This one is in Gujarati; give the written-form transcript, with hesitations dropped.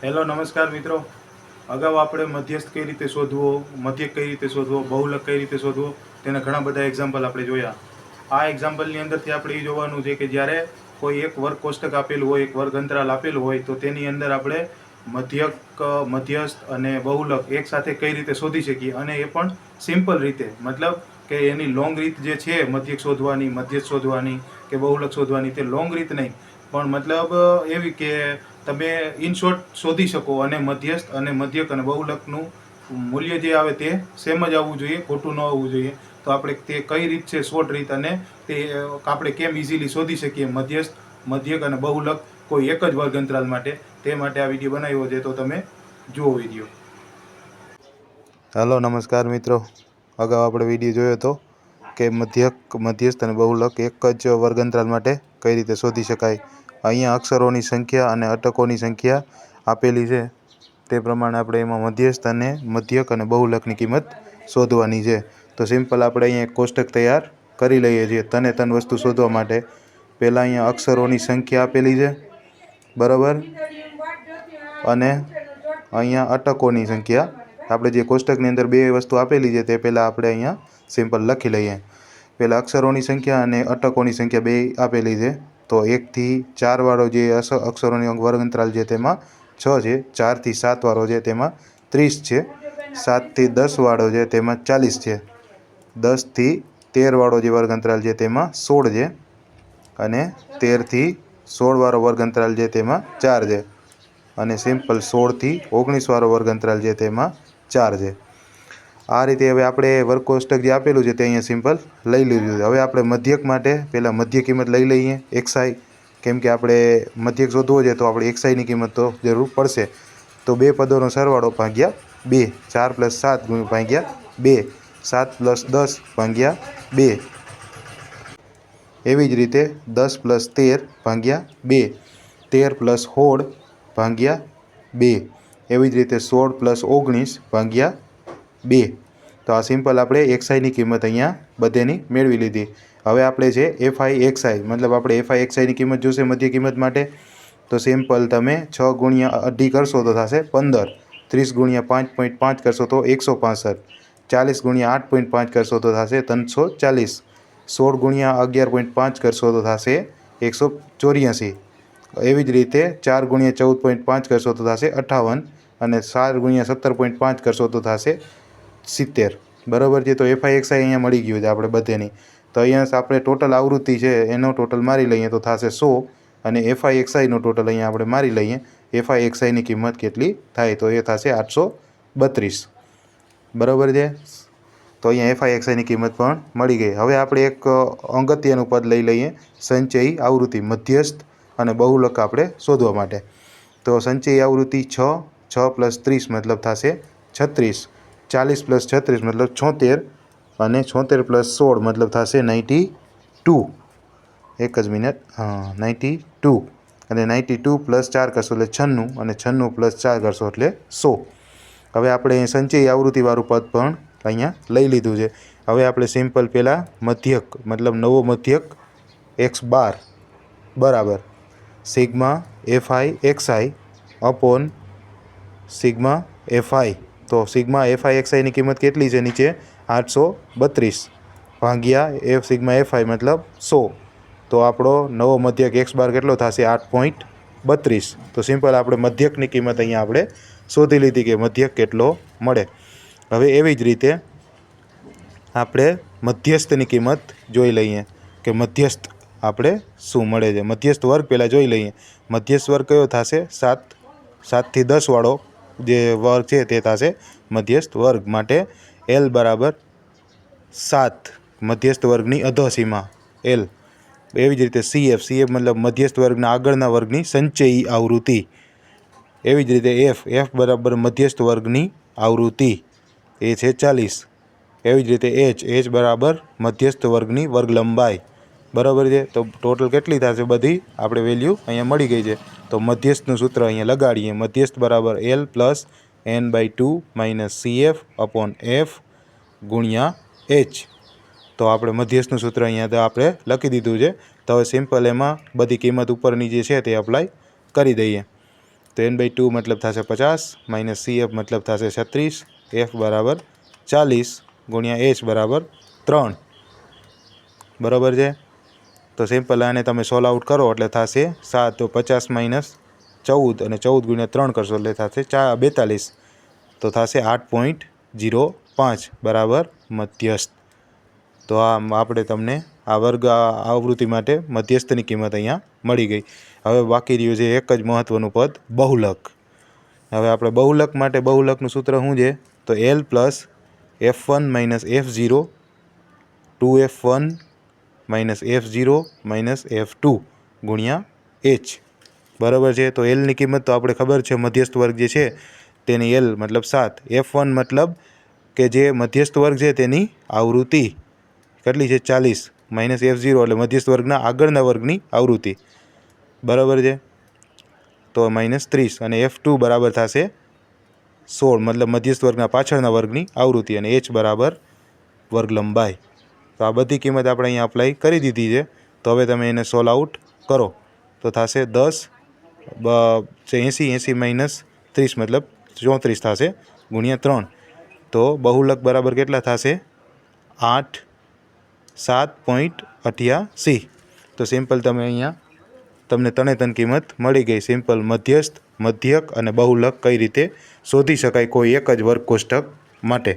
હેલો નમસ્કાર મિત્રો। અગાઉ આપણે મધ્યસ્થ કઈ રીતે શોધવો, મધ્યક કઈ રીતે શોધવો, બહુલક કઈ રીતે શોધવો તેના ઘણા બધા એક્ઝામ્પલ આપણે જોયા। આ એક્ઝામ્પલની અંદરથી આપણે એ જોવાનું છે કે જ્યારે કોઈ એક વર્ગ કોષ્ટક આપેલું હોય, એક વર્ગ અંતરાલ આપેલું હોય તો તેની અંદર આપણે મધ્યક, મધ્યસ્થ અને બહુલક એક સાથે કઈ રીતે શોધી શકીએ, અને એ પણ સિમ્પલ રીતે, મતલબ કે એની લોંગ રીત જે છે મધ્યક શોધવાની, મધ્યસ્થ શોધવાની કે બહુલક શોધવાની, તે લોંગ રીત નહીં પણ મતલબ એવી કે તમે ઇન શોર્ટ શોધી શકો અને મધ્યસ્થ અને મધ્યક અને બહુલકનું મૂલ્ય જે આવે તે સેમ જ આવવું જોઈએ, ખોટું ન આવવું જોઈએ। તો આપણે તે કઈ રીત છે શોર્ટ રીત, અને તે આપણે કેમ ઇઝીલી શોધી શકીએ મધ્યસ્થ, મધ્યક અને બહુલક કોઈ એક જ વર્ગ અંતરાલ માટે, તે માટે આ વિડીયો બનાવ્યો છે, તો તમે જુઓ વિડીયો। हेलो नमस्कार मित्रों। अगाऊ આપણે વિડીયો જોયો હતો કે મધ્યક, મધ્યસ્થ અને બહુલક એક જ વર્ગઅંતરાલ માટે કઈ રીતે શોધી શકાય। અહીંયા અક્ષરોની સંખ્યા અને અટકોની સંખ્યા આપેલી છે, તે પ્રમાણે આપણે એમાં મધ્યસ્થ અને મધ્યક અને બહુલકની કિંમત શોધવાની છે। તો સિમ્પલ આપણે અહીંયા એક કોષ્ટક તૈયાર કરી લઈએ છીએ તને તન વસ્તુ શોધવા માટે। પહેલાં અહીંયા અક્ષરોની સંખ્યા આપેલી છે, બરાબર, અને અહીંયા અટકોની સંખ્યા। આપણે જે કોષ્ટકની અંદર બે વસ્તુ આપેલી છે તે પહેલાં આપણે અહીંયા સિમ્પલ લખી લઈએ। પહેલાં અક્ષરોની સંખ્યા અને અટકોની સંખ્યા બે આપેલી છે। તો 1 થી 4 વાળો જે અક્ષરોની વર્ગ અંતરાલ છે તેમાં 6 છે, 4 થી 7 વાળો છે તેમાં 30 છે, 7 થી 10 વાળો છે તેમાં 40 છે, 10 થી 13 વાળો જે વર્ગ અંતરાલ છે તેમાં 16 છે, અને 13 થી 16 વાળો વર્ગ અંતરાલ છે તેમાં 4 છે, અને સિમ્પલ 16 થી 19 વાળો વર્ગ અંતરાલ છે તેમાં 4 છે। આ રીતે હવે આપણે વર્ગ કોષ્ટક જે આપેલું છે તે અહીંયા સિમ્પલ લઈ લીધું છે। હવે આપણે મધ્યક માટે પહેલાં મધ્ય કિંમત લઈ લઈએ, XI, કેમ કે આપણે મધ્યક શોધવો છે તો આપણે XI ની કિંમત તો જરૂર પડશે। તો બે પદોનો સરવાળો ભાગ્યા 2, 4 + 7 ભાગ્યા 2, 7 + 10 ભાગ્યા 2, એવી જ રીતે 10 + 13 ભાગ્યા 2, 13 + 16 ભાગ્યા 2, એવી જ રીતે 16 + 19 ભાગ્યા 2। તો આ સિમ્પલ આપણે XI ની કિંમત અહીંયા બધેની મેળવી લીધી। હવે આપણે છે FI XI, મતલબ આપણે FI XI ની કિંમત જોશે મધ્ય કિંમત માટે। તો સિમ્પલ તમે 6 × 2.5 કરશો તો થશે 15, 30 × 5.5 કરશો તો 165, 40 × 8.5 કરશો તો થશે 340, 16 × 11.5 કરશો તો થશે 184, એવી જ રીતે 4 × 14.5 કરશો તો થશે 58, અને 4 × 17.5 કરશો તો થશે 70, બરાબર છે। તો FI XI અહીંયા મળી ગયું છે આપણે બધેની। તો અહીંયા આપણે ટોટલ આવૃત્તિ છે એનો ટોટલ મારી લઈએ તો થશે 100, અને FI XI નો ટોટલ અહીંયા આપણે મારી લઈએ, FI XI ની કિંમત કેટલી થાય તો એ થશે 832, બરાબર છે। તો અહીંયા FI XI ની કિંમત પણ મળી ગઈ। હવે આપણે એક અગત્યનું પદ લઈ લઈએ, સંચયી આવૃત્તિ, મધ્યસ્થ અને બહુલક આપણે શોધવા માટે। તો સંચયી આવૃત્તિ 6, 6 + 30 મતલબ થશે 36, 40 + 36 મતલબ 76, અને 76 + 16 મતલબ થશે 92, એક જ મિનિટ, હા 92, અને 92 + 4 કરશો એટલે 96, અને 96 + 4 કરશો એટલે 100। હવે આપણે સંચયી આવૃત્તિવાળું પદ પણ અહીંયા લઈ લીધું છે। હવે આપણે સિમ્પલ પહેલાં મધ્યક, મતલબ નવો મધ્યક x બાર બરાબર sigma FI XI upon sigma FI। તો સિગ્મા FI XI ની કિંમત કેટલી છે નીચે 832 ભાગ્યા સિગ્મા FI મતલબ 100। તો આપણો નવો મધ્યક x બાર કેટલો થશે 8.32। તો સિમ્પલ આપણે મધ્યકની કિંમત અહીંયા આપણે શોધી લીધી કે મધ્યક કેટલો મળે। હવે એવી જ રીતે આપણે મધ્યસ્થની કિંમત જોઈ લઈએ કે મધ્યસ્થ આપણે શું મળે છે। મધ્યસ્થ વર્ગ પહેલાં જોઈ લઈએ। મધ્યસ્થ વર્ગ કયો થશે 7, 7 થી 10 વાળો જે વર્ગ છે તે થશે મધ્યસ્થ વર્ગ માટે L બરાબર 7, મધ્યસ્થ વર્ગની અધોસીમા L। એવી જ રીતે CF મતલબ મધ્યસ્થ વર્ગના આગળના વર્ગની સંચયી આવૃત્તિ। એવી જ રીતે F બરાબર મધ્યસ્થ વર્ગની આવૃત્તિ, એ છે 40। એવી જ રીતે H બરાબર મધ્યસ્થ વર્ગની વર્ગ લંબાઈ, બરાબર છે। તો ટોટલ કેટલી થશે બધી આપણે વેલ્યુ અહીંયા મળી ગઈ છે। તો મધ્યસ્થનું સૂત્ર અહીંયા લગાડીએ, મધ્યસ્થ બરાબર L + n/2 - CF / F × H। તો આપણે મધ્યસ્થનું સૂત્ર અહીંયા તો આપણે લખી દીધું છે। તો હવે સિમ્પલ એમાં બધી કિંમત ઉપરની જે છે તે અપ્લાય કરી દઈએ। તો n/2 મતલબ થશે 50 માઇનસ CF મતલબ થશે 36, F બરાબર 40 ગુણ્યા H બરાબર 3. બરાબર છે. તો સિમ્પલ આને તમે સોલ્વ આઉટ કરો એટલે થશે 7. તો 50 માઇનસ 14 અને 14 ગુણ્યા 3 કરશો એટલે થશે 42. તો થશે 8.05 બરાબર મધ્યસ્થ. તો આ આપણે તમને આ વર્ગ આવૃત્તિ માટે મધ્યસ્થની કિંમત અહીંયા મળી ગઈ. હવે બાકી રહ્યું છે એક જ મહત્ત્વનું પદ, બહુલક. હવે આપણે બહુલક માટે બહુલકનું સૂત્ર શું છે? તો L plus F1 minus F0 2F1 minus F0 minus F2 ગુણ્યા H. બરાબર છે. તો એલની કિંમત તો આપણે ખબર છે, મધ્યસ્થ વર્ગ જે છે તેની L મતલબ 7, F1 મતલબ કે જે મધ્યસ્થ વર્ગ છે તેની આવૃત્તિ કેટલી છે? 40 માઇનસ F0 એટલે મધ્યસ્થ વર્ગના આગળના વર્ગની આવૃત્તિ. બરાબર છે. તો માઇનસ 30 અને F2 બરાબર થશે 16 મતલબ મધ્યસ્થ વર્ગના પાછળના વર્ગની આવૃત્તિ અને H બરાબર વર્ગ લંબાઈ. તો આ બધી કિંમત આપણે અહીંયા અપ્લાય કરી દીધી છે. તો હવે તમે એને સોલ્વ આઉટ કરો તો થશે 10 80 માઇનસ 30 મતલબ 34 થશે ગુણ્યા 3. તો બહુલક બરાબર કેટલા થશે? 8 7.88. તો સિમ્પલ તમે અહીંયા તમને તને કિંમત મળી ગઈ. સિમ્પલ મધ્યસ્થ, મધ્યક અને બહુલક કઈ રીતે શોધી શકાય કોઈ એક જ વર્ગ કોષ્ટક માટે.